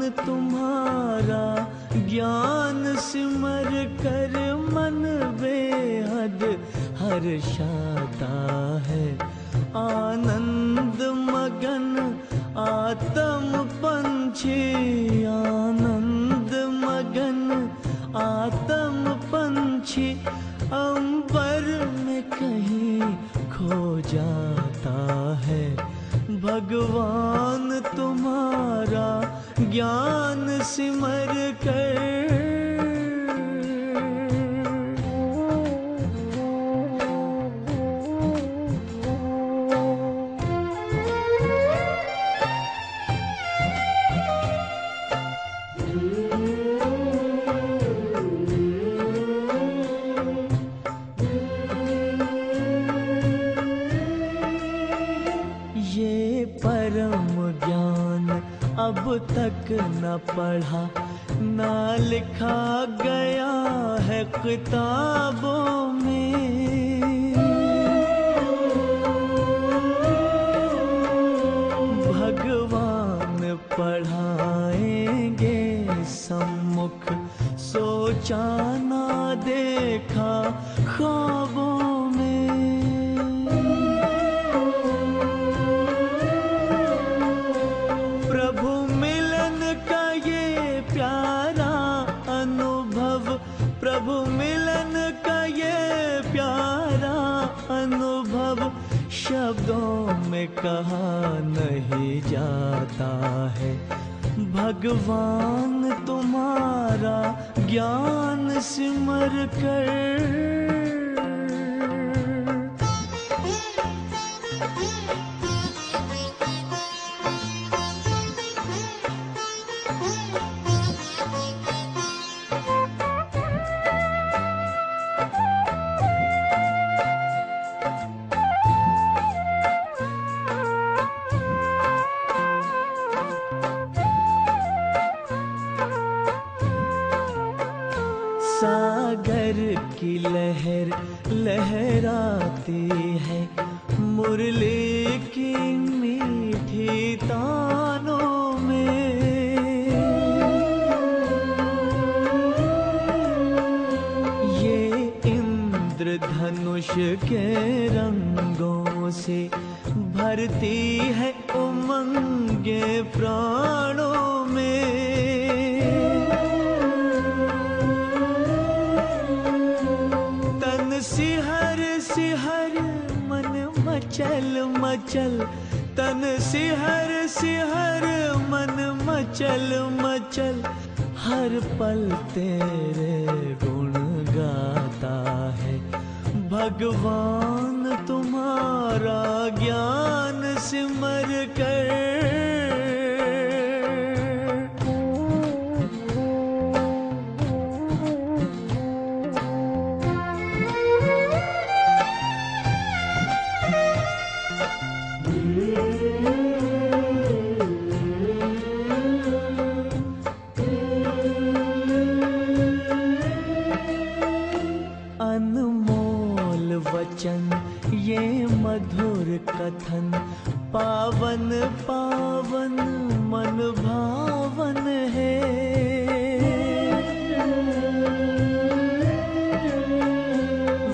तुम्हारा ज्ञान सिमर कर मन बेहद हर्षाता है। आनंद मगन आत्म पंछी, आनंद मगन आत्म पंछी अंबर में कहीं खो जाता है। भगवान तुम्हारा ज्ञान सिमर कर। अब तक न पढ़ा न लिखा गया है किताबों में। भगवान पढ़ाएंगे सम्मुख, सोचा ना देखा ख्वाबों में। प्रभु मिलन का ये प्यारा अनुभव शब्दों में कहा नहीं जाता है। भगवान तुम्हारा ज्ञान सिमर कर। सागर की लहर लहराती है, मुरली की मीठी तानों में। ये इंद्रधनुष के रंगों से भरती है उमंगे प्राणों में। सिहर सिहर मन मचल मचल, तन सिहर सिहर मन मचल मचल, हर पल तेरे गुण गाता है। भगवान तुम्हारा ज्ञान सिमर कर। अनमोल वचन ये मधुर कथन, पावन पावन मन भावन है।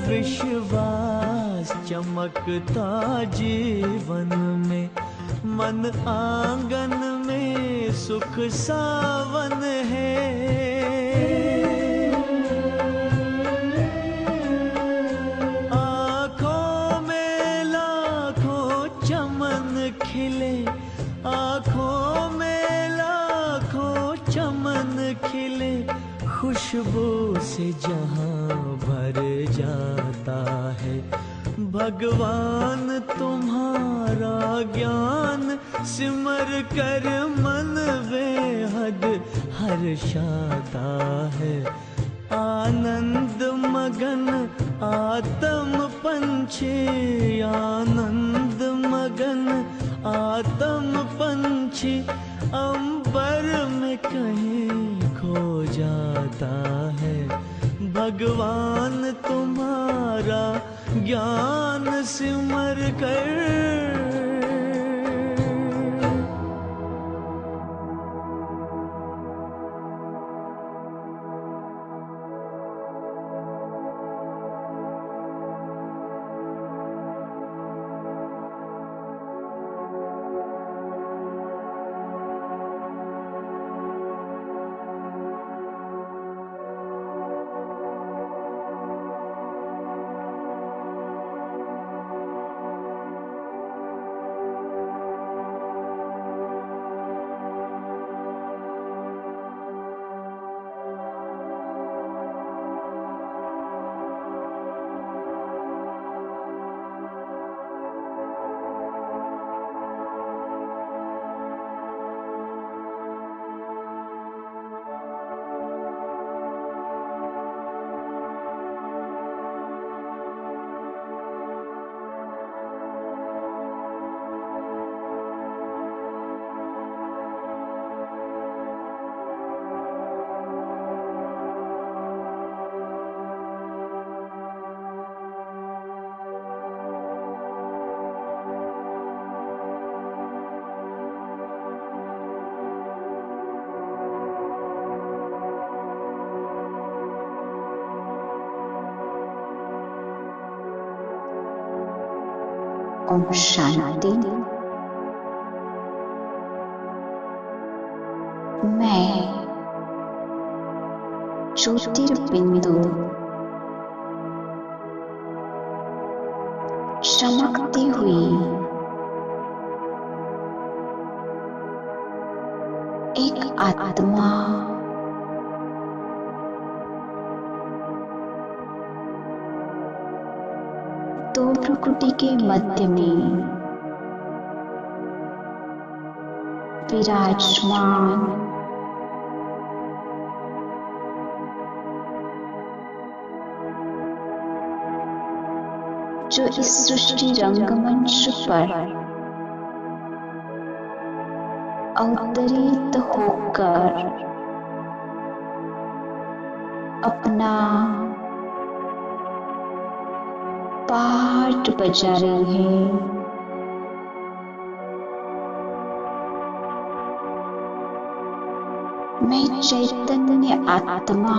विश्वास चमकता जीवन में, मन आंगन में सुख सावन है। खिले आँखों में लाखों चमन खिले, खुशबू से जहां भर जाता है। भगवान तुम्हारा ज्ञान सिमर कर मन बेहद हर्षाता है। आनंद मगन आत्म पंछी, आनंद मगन आत्म पंछी अंबर में कहीं खो जाता है। भगवान तुम्हारा ज्ञान सिमर कर। ओम शांति। मैं ज्योतिर्बिंदु चमकती हुई एक आत्मा दो प्रकृति के मध्य में विराजमान जो इस सृष्टि रंगमंच पर अवतरित होकर अपना पाठ बजा रही है। मैं चैतन्य आत्मा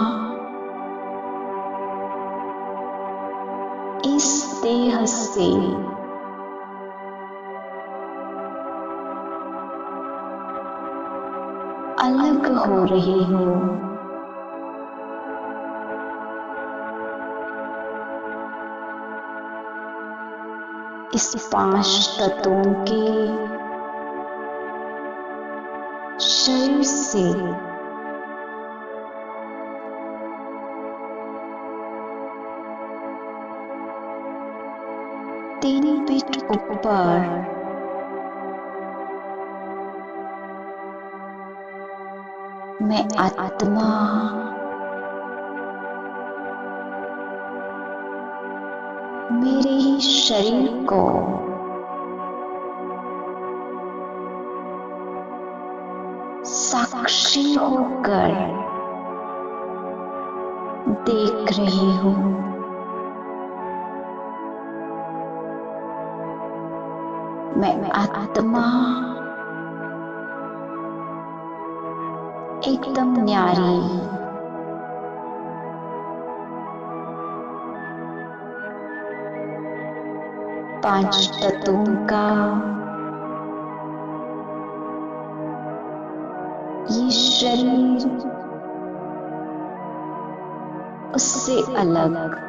इस देह से अलग हो रही हूँ। इस 5 तत्वों के शरीर से तीन फीट ऊपर मैं आत्मा मेरे ही शरीर को साक्षी होकर देख रही हूँ। मैं आत्मा एकदम न्यारी पांच तत्वों का ये शरीर उससे अलग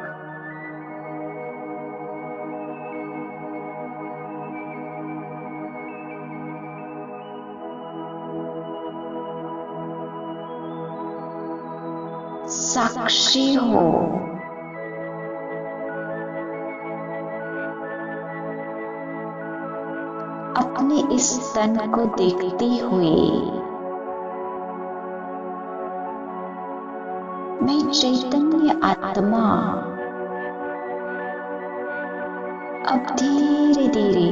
साक्षी हो। अपने इस तन को देखते हुए मैं चैतन्य आत्मा अब धीरे धीरे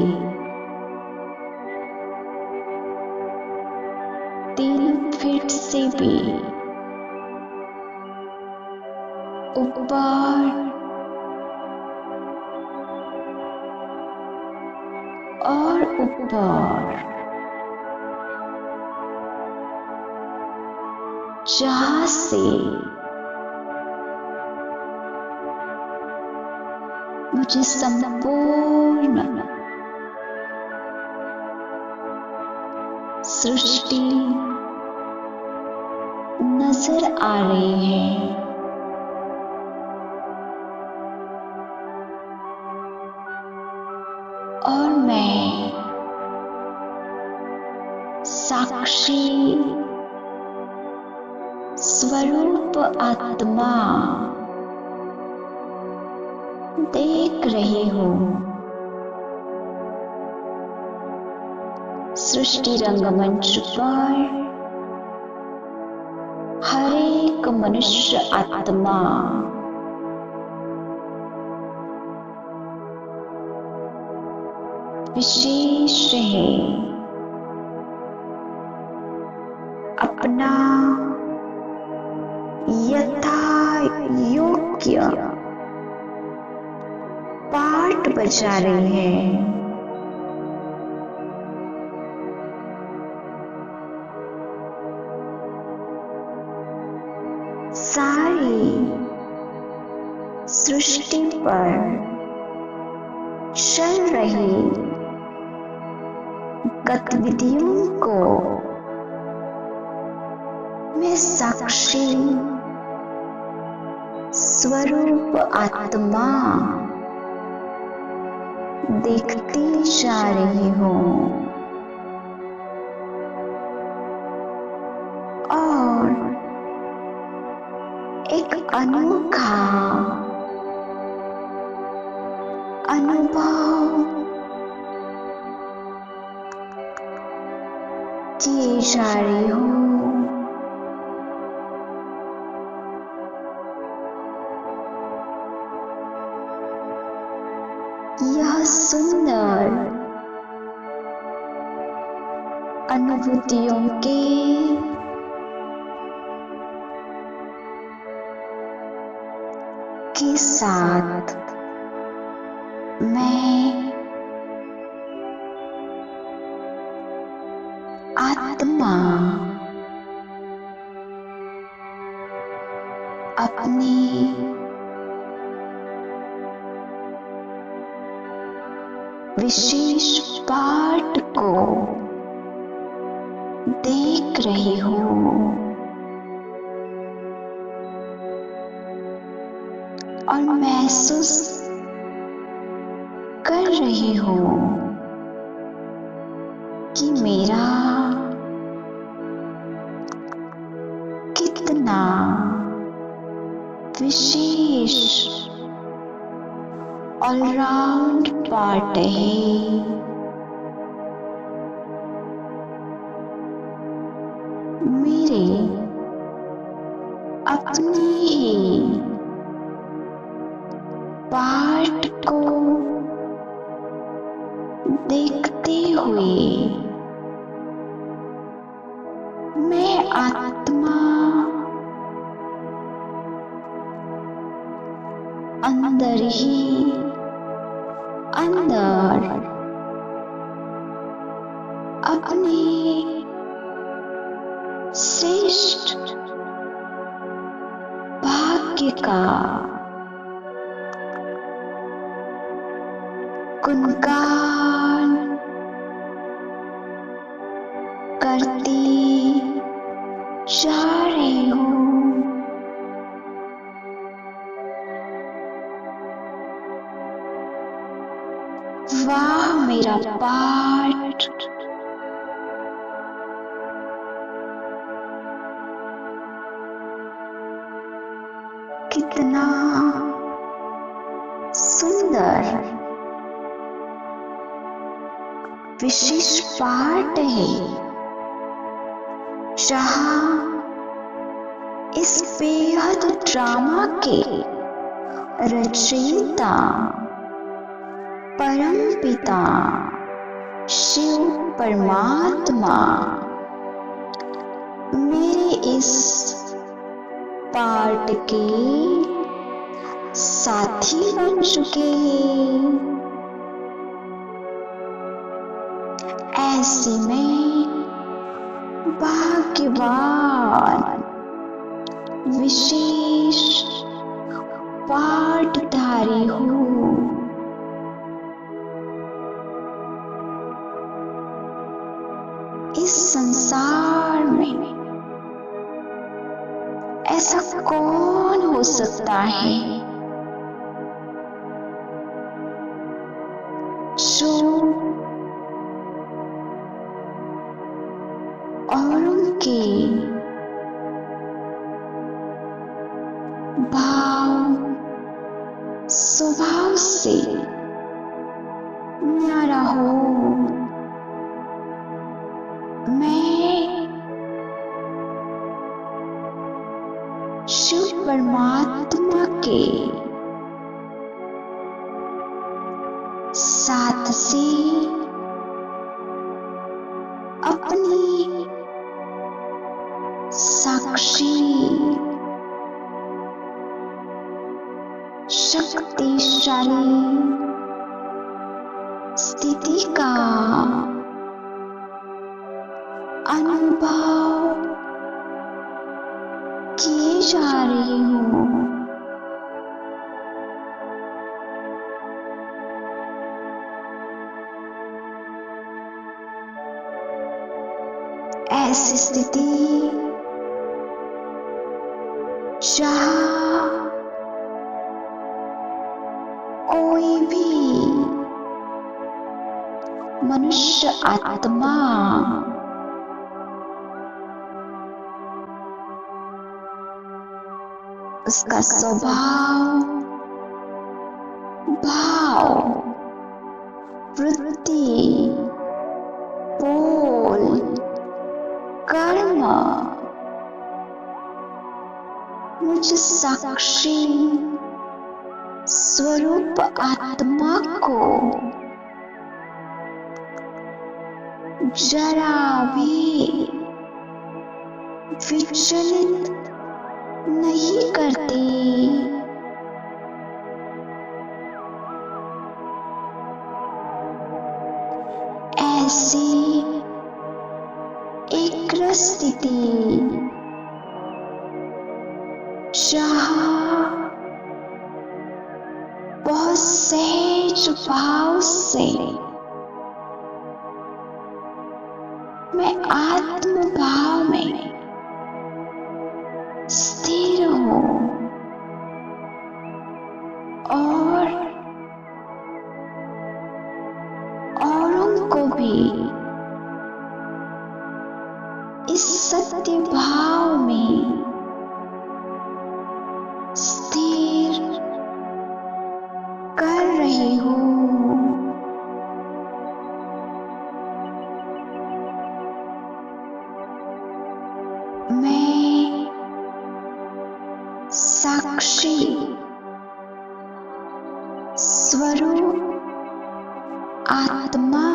3 फीट से भी ऊपर और ऊपर जहां से मुझे संपूर्ण सृष्टि नजर आ रही है। और मैं साक्षी स्वरूप आत्मा देख रही हूँ। सृष्टि रंगमंच पर हर एक मनुष्य आत्मा विशेष है। अपना यथा योग्य पाठ बजा रही है। सारी सृष्टि पर चल रही गतिविधियों को मैं साक्षी स्वरूप आत्मा देखती जा रही हूँ और एक अनोखा अनुभव किए जा रही हूँ। यह सुंदर अनुभूतियों के साथ मैं आत्मा अपने विशेष पाठ को देख रही हूँ और महसूस कर रही हूँ कि मेरा कितना विशेष ऑलराउंड पार्ट है। मेरे अपने पार्ट को देखते हुए मैं आत्मा अंदर ही अंदर अपने श्रेष्ठ भाग्य का गुणगान करती जा रही हूँ। वाह मेरा पाठ कितना सुंदर विशेष पाठ है, जहां इस बेहद ड्रामा के रचयिता परम पिता शिव परमात्मा मेरे इस पार्ट के साथी बन चुके हैं। ऐसे में भाग्यवान विशेष पाठधारी हूँ। इस संसार में ऐसा कौन हो सकता है जो औरों के भाव स्वभाव से न्यारा हो। मैं शिव परमात्मा के साथ से अपनी साक्षी शक्तिशाली स्थिति का अनुभव किए जा रही हूँ। ऐसी स्थिति जहाँ कोई भी मनुष्य आत्मा उसका स्वभाव, भाव, वृत्ति, बोल, कर्म मुझ साक्षी स्वरूप आत्मा को जरा भी विचलित नहीं करती। ऐसी एक स्थिति जहाँ बहुत सहज भाव से मैं आत्म भाव में स्थिर हूँ और औरों को भी इस सत्य भाव में स्थिर कर रही हूँ। मैं साक्षी स्वरूप आत्मा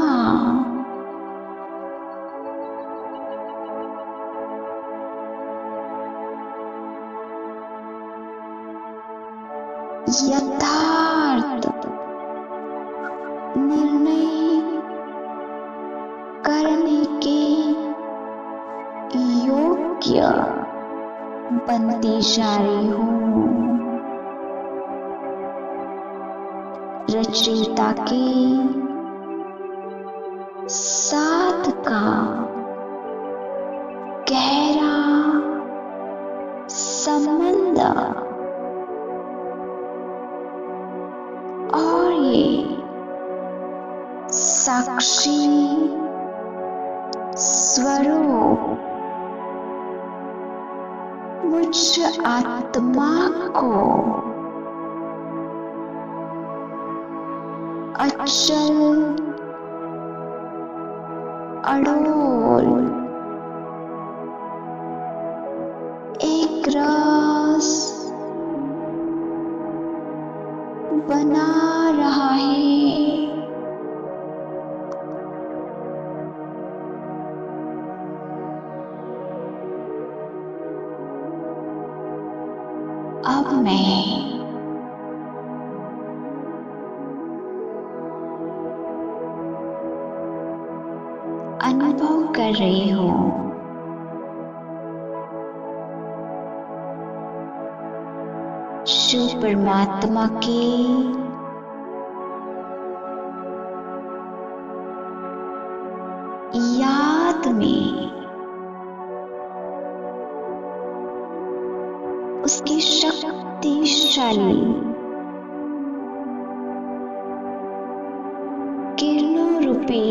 यथार्थ निर्णय करने के योग्य बनती जा रही हूँ। रचयिता के साथ का गहरा संबंध और ये साक्षी स्वरूप मुझ आत्मा को अचल, अडोल, एक रस बना रहा है। अब मैं अनुभव कर रही हूँ शिव परमात्मा की याद में उसकी शक्तिशाली किरणों रूपी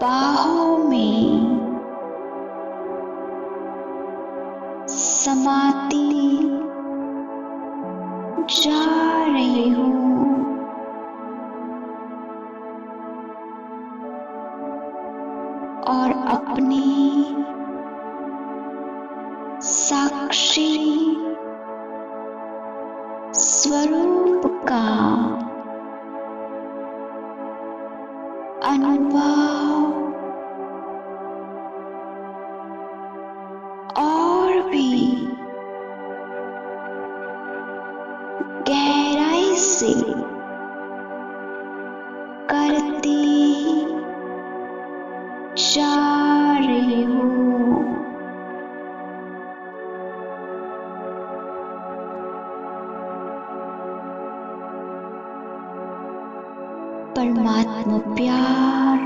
बाहों में समाती जा रही हूँ। और अपनी साक्षी स्वरूप का अनुभव और भी गहराई से करती जा रही हूँ। परमात्मा प्यार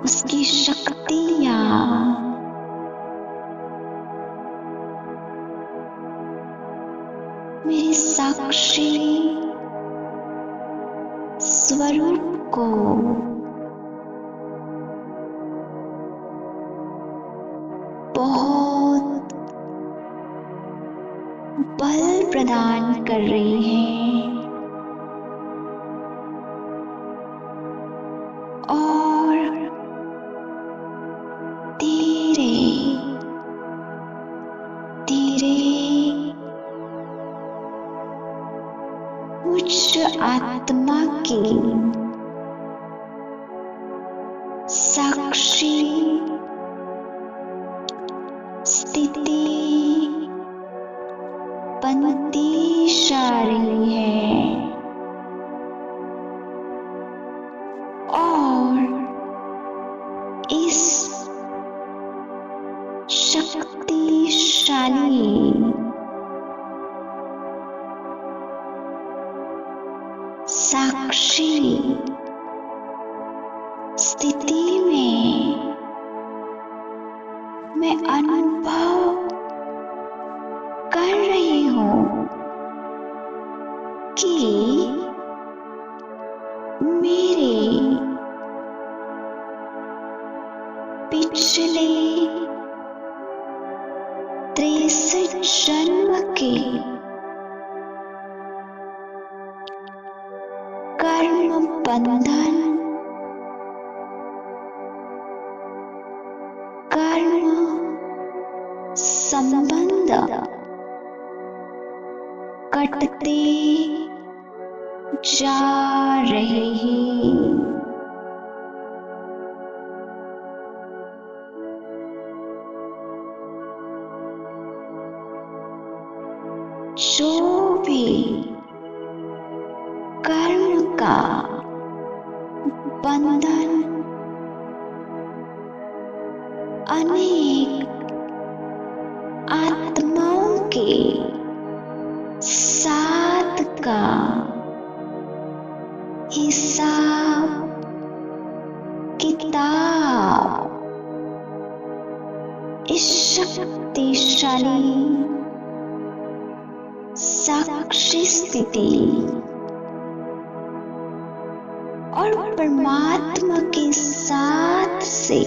उसकी शक्तियाँ मेरे साक्षी स्वरूप को बहुत बल प्रदान कर रही है और धीरे धीरे उच्च आत्मा की साक्षी स्थिति बनती जा रही है और इस शक्तिशाली साक्षी स्थिति में मैं अनुभव कर रही हूँ कि मेरे पिछले 63 जन्म के कर्म बंधन कर्म संबंध कटते जा रहे हैं। जो भी कर्म का बंधन अनेक आत्माओं के साथ का हिसाब किताब इस शक्तिशाली साक्षी स्थिति और परमात्मा के साथ से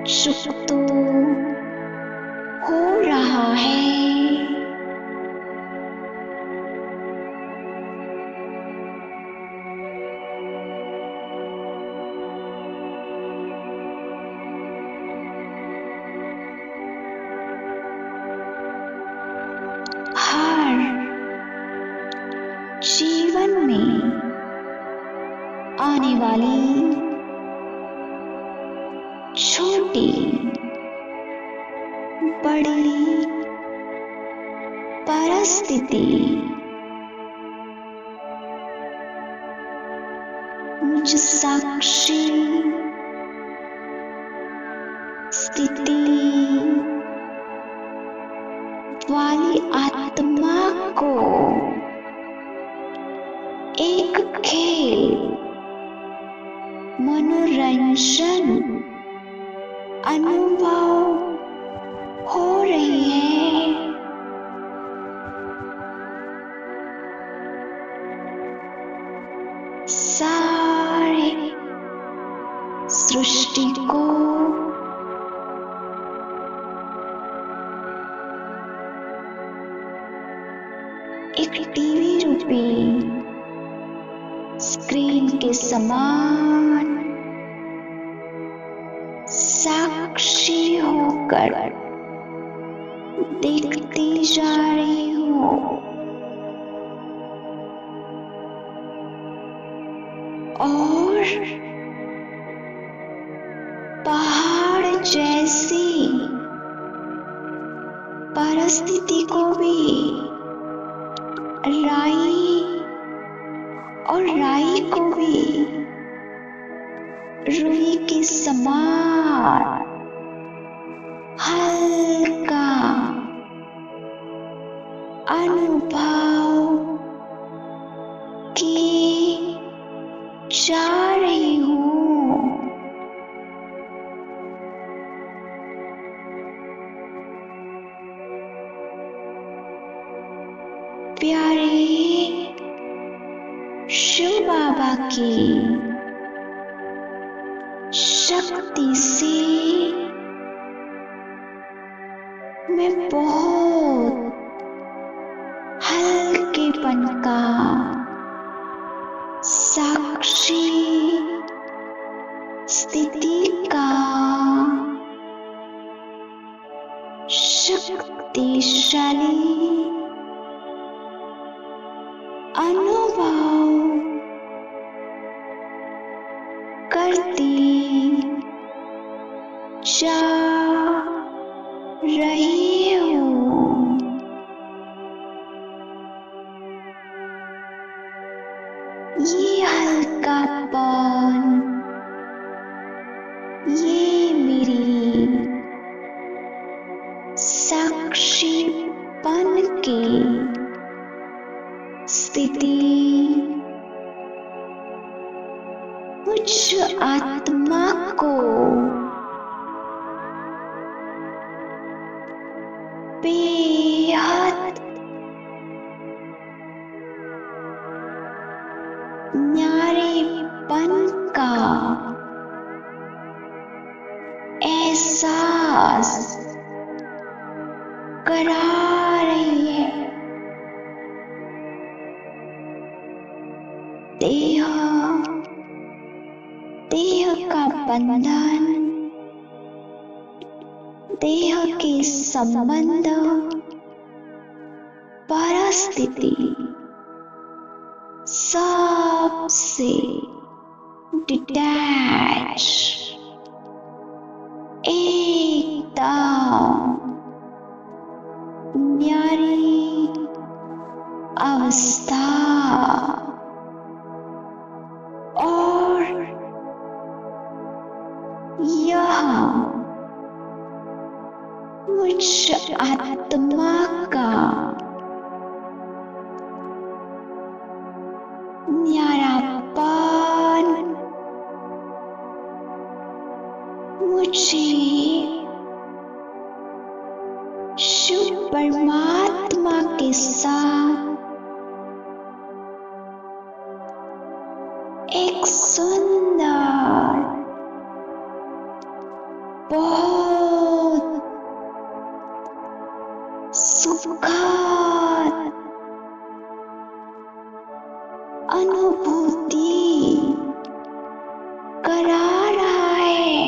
चुप हो रहा है। हर जीवन में आने वाली छोटी बड़ी परिस्थिति मुझ साक्षी स्थिति वाली आत्मा को एक खेल मनोरंजन अनुभव हो रही है। सारे सृष्टि को एक टीवी रूपी स्क्रीन के समान साक्षी होकर देखती जा रही हूँ और पहाड़ जैसी परिस्थिति को भी राई को भी रुई के समान हल्का अनुभव की जा रही हूँ। प्यारे शिव बाबा की शक्ति से मैं बहुत हल्केपन का साक्षी स्थिति का शक्तिशाली अनुभव करती जा रही हूँ। ये हल्कापन, ये मेरी साक्षीपन की स्थिति मुझ आत्मा को बेहद न्यारेपन का एहसास करा रही है। देह का बंधन, देह के संबंध, परिस्थिति सबसे डिटैच, एकदम न्यारी अवस्था और यह मुझ आत्मा का न्यारापन मुझे शिव परमात्मा के साथ एक सुंदर, बहुत सुखद अनुभूति करा रहा है।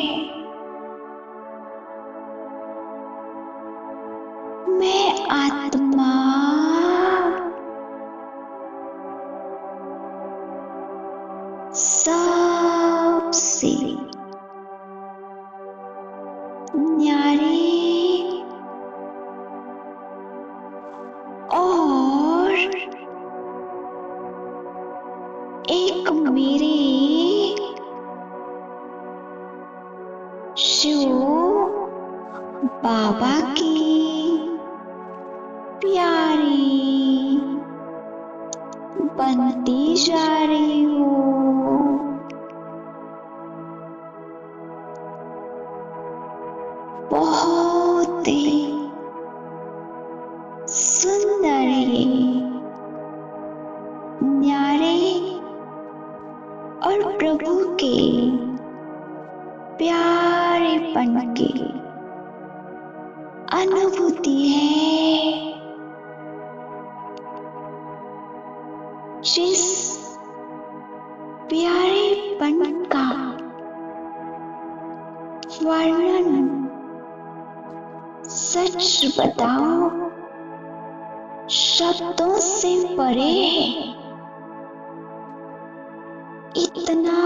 मैं आत्मा सबसे न्यारी और एक मेरे शिव बाबा की प्यारी बनती जा रही हूँ। बहुत ही सुंदर है, न्यारे और प्रभु के प्यारेपन की अनुभूति है। जिस प्यारेपन का वर्णन सच बताओ शब्दों से परे है। इतना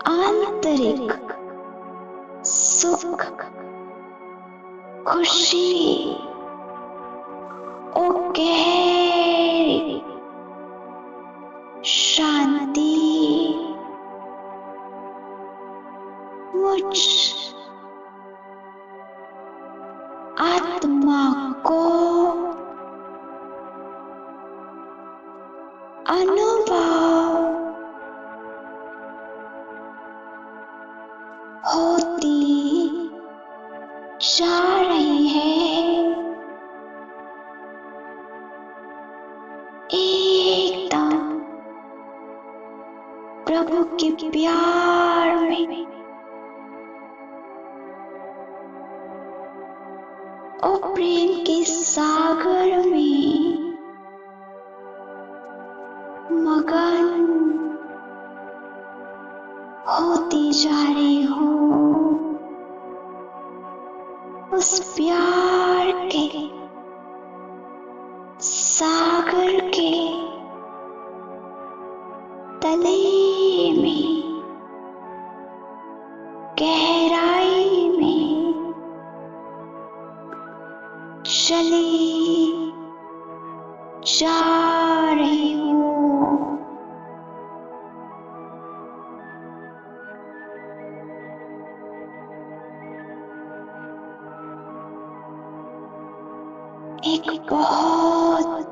आंतरिक सुख, खुशी और गहरी शांति मुझ आत्मा को अनुभव प्रभु के प्यार में, और प्रेम के सागर में मगन होती जा रही हूँ। उस प्यार के सागर के तले में, गहराई में चली जा रही हूँ। एक बहुत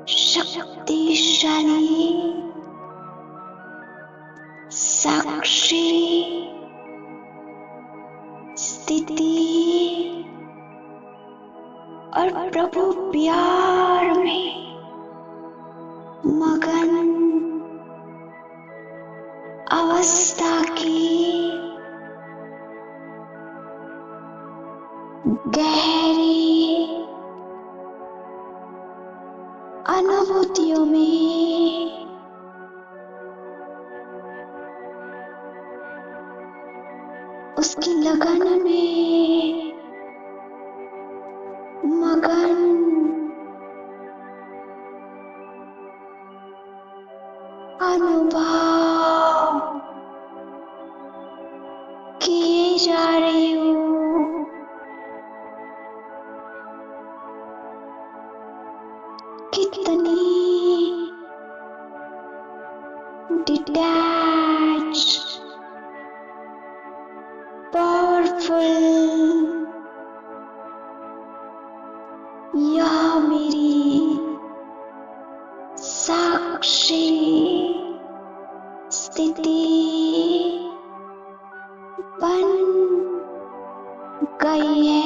शक्तिशाली साक्षी स्थिति और प्रभु प्यार में मगन अवस्था की गहरी अनुभूतियों में उसकी लगन में मगन अनुभव किए जा रही हूँ। कितनी डिटैच्ड, पावरफुल यह मेरी साक्षी स्थिति बन गई है।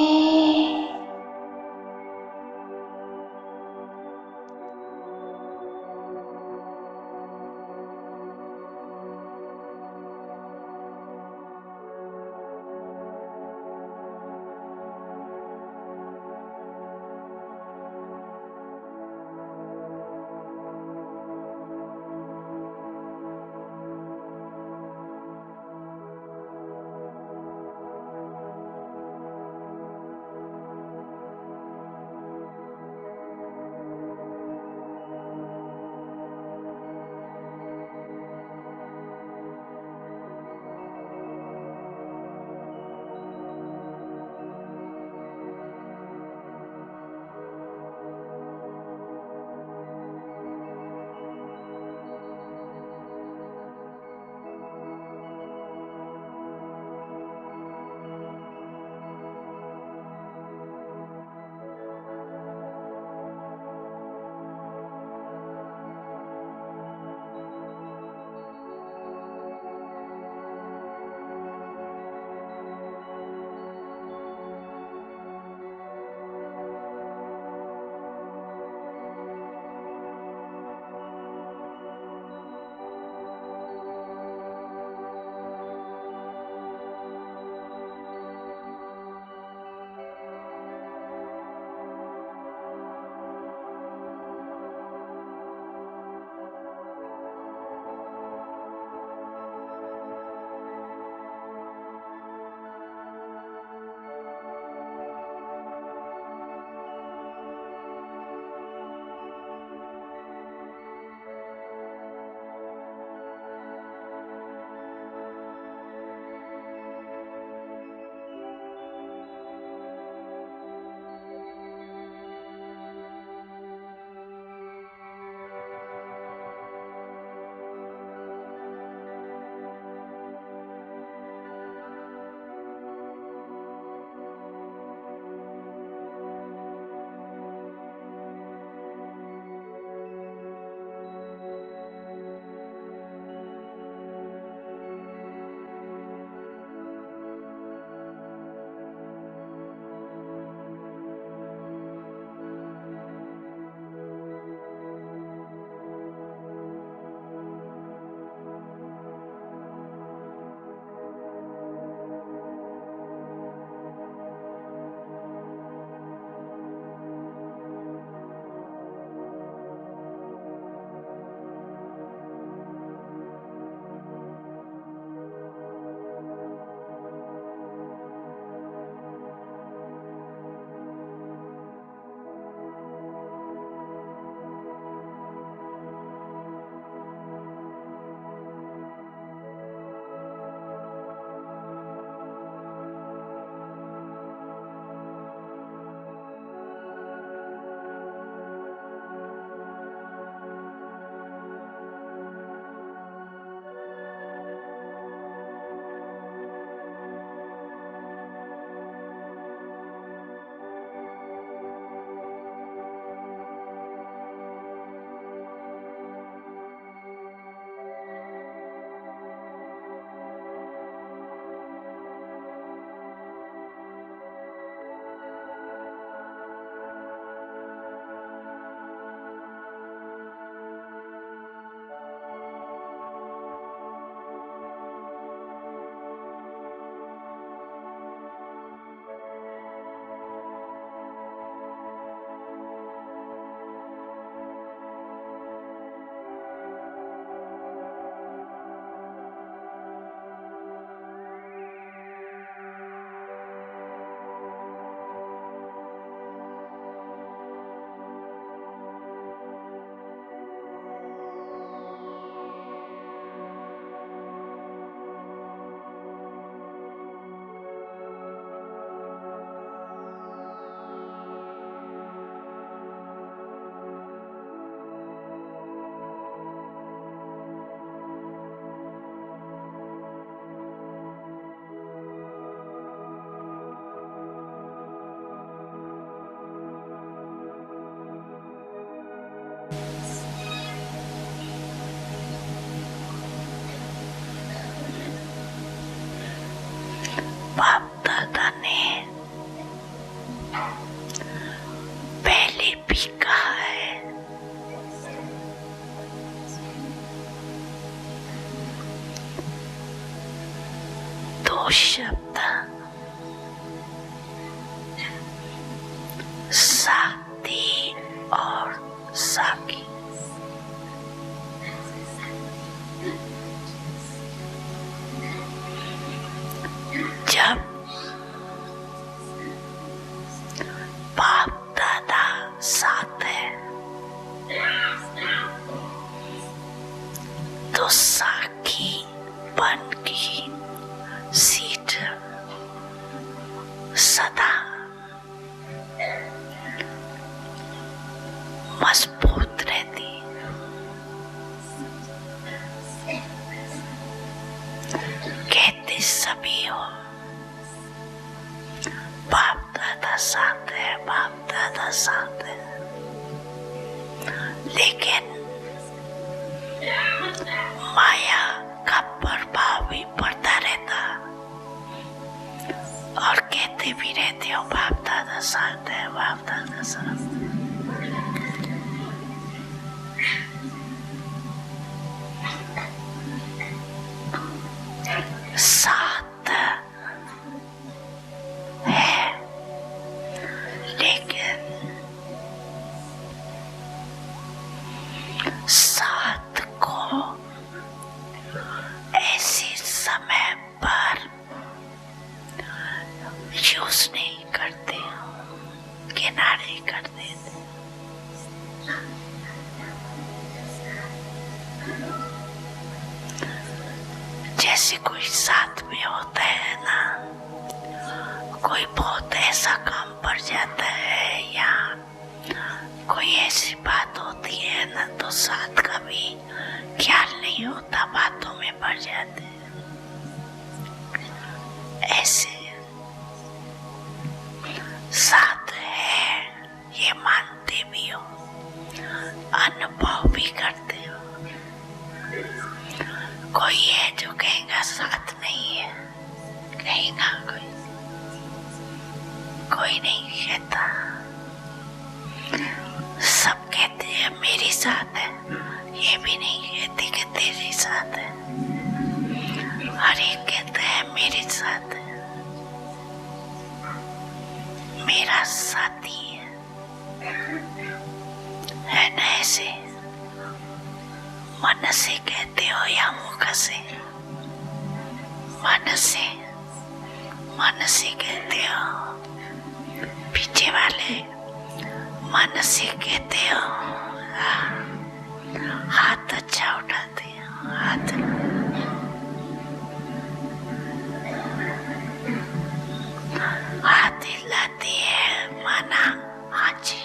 शब्द साथी और साकी, जब बाप दादा साथ है तो साकी बन की सीट सदा मजबूत रहती। कहते सभी हो बाप दादा साथ है, बाप दादा साथ है, लेकिन माया का प्रभाव भी पड़ता रहता और कहते भी रहते हो बाप दादा साथ है, बाप दादा साथ है। साथ है, लेकिन साथ को ऐसे समय पर यूज नहीं करते, किनारे कर देते। जैसे कोई साथ में होता है ना, कोई बहुत ऐसा काम पड़ जाता है या कोई ऐसी बात होती है ना, तो साथ का भी ख्याल नहीं होता, बातों में पड़ जाते हैं। ऐसे साथ है ये मानते भी हो, अनुभव भी करते हो। कोई है जो कहेगा साथ नहीं है, कहेगा कोई नहीं कहता। सब कहते हैं मेरे साथ है, ये भी नहीं कहते कि तेरे साथ है। हर एक कहता है मेरे साथ है, मेरा साथी है ना। ऐसे मन से कहते हो या मुख से? मन से कहते हो। पीछे वाले मन से कहते हो। हाथ अच्छा उठाते हो, हाथ हिलाते हैं, माना हाँ जी।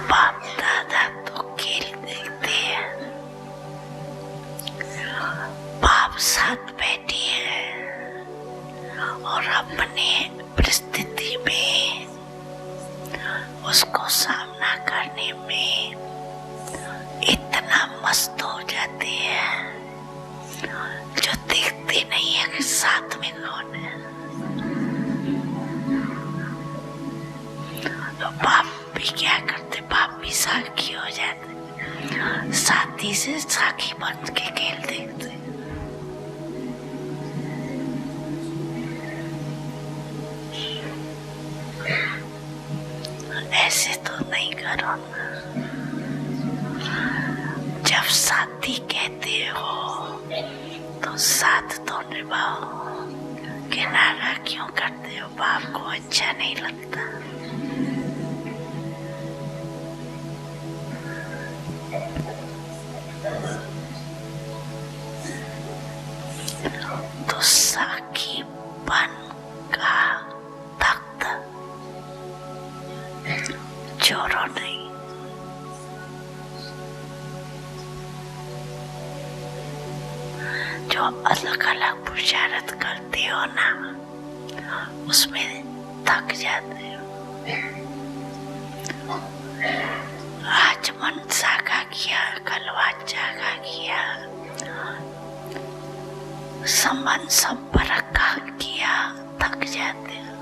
बाप दादा तो खेल देखते हैं, बाप साथ बैठे हैं और अपने परिस्थिति में उसको सामना करने में इतना मस्त हो जाते हैं जो देखते नहीं है कि साथ में कौन है। तो बाप भी क्या करते, बाप भी साखी हो जाते, साथी से साखी बन के खेल देखते। ऐसे तो नहीं करो ना। जब साथी कहते हो तो साथ तो निभाओ, किनारा क्यों करते हो? बाप को अच्छा नहीं लगता। तो साखी बन का तख्त छोड़ो नहीं। जो अलग अलग बुशारत करते हो ना, उसमें थक जाते हो। आज मन सागा किया, कल वाचा का किया, संबंध संपर्क का किया, थक जाते हो।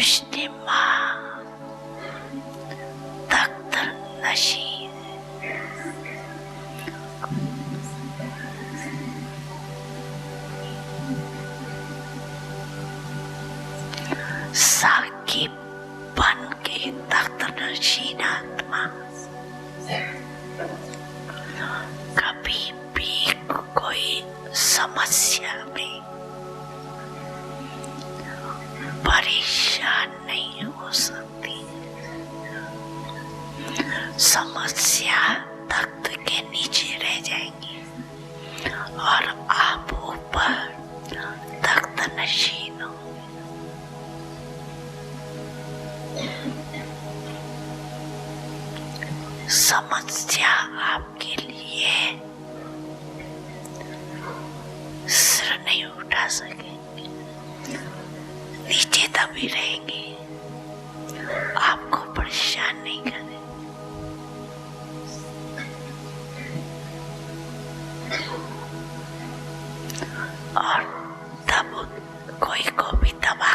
खुशनुमा तख्त नशीन साकिब बन के तख्त नशीन आत्मा कभी भी कोई समस्या में परेशान नहीं हो सकती। समस्या तख्त के नीचे रह जाएंगी और आप ऊपर तख्त नशीन हो। समस्या आपके लिए सिर नहीं उठा सकेंगे, नीचे दबी रहेंगे, आपको परेशान नहीं करें। और तब कोई को भी दबा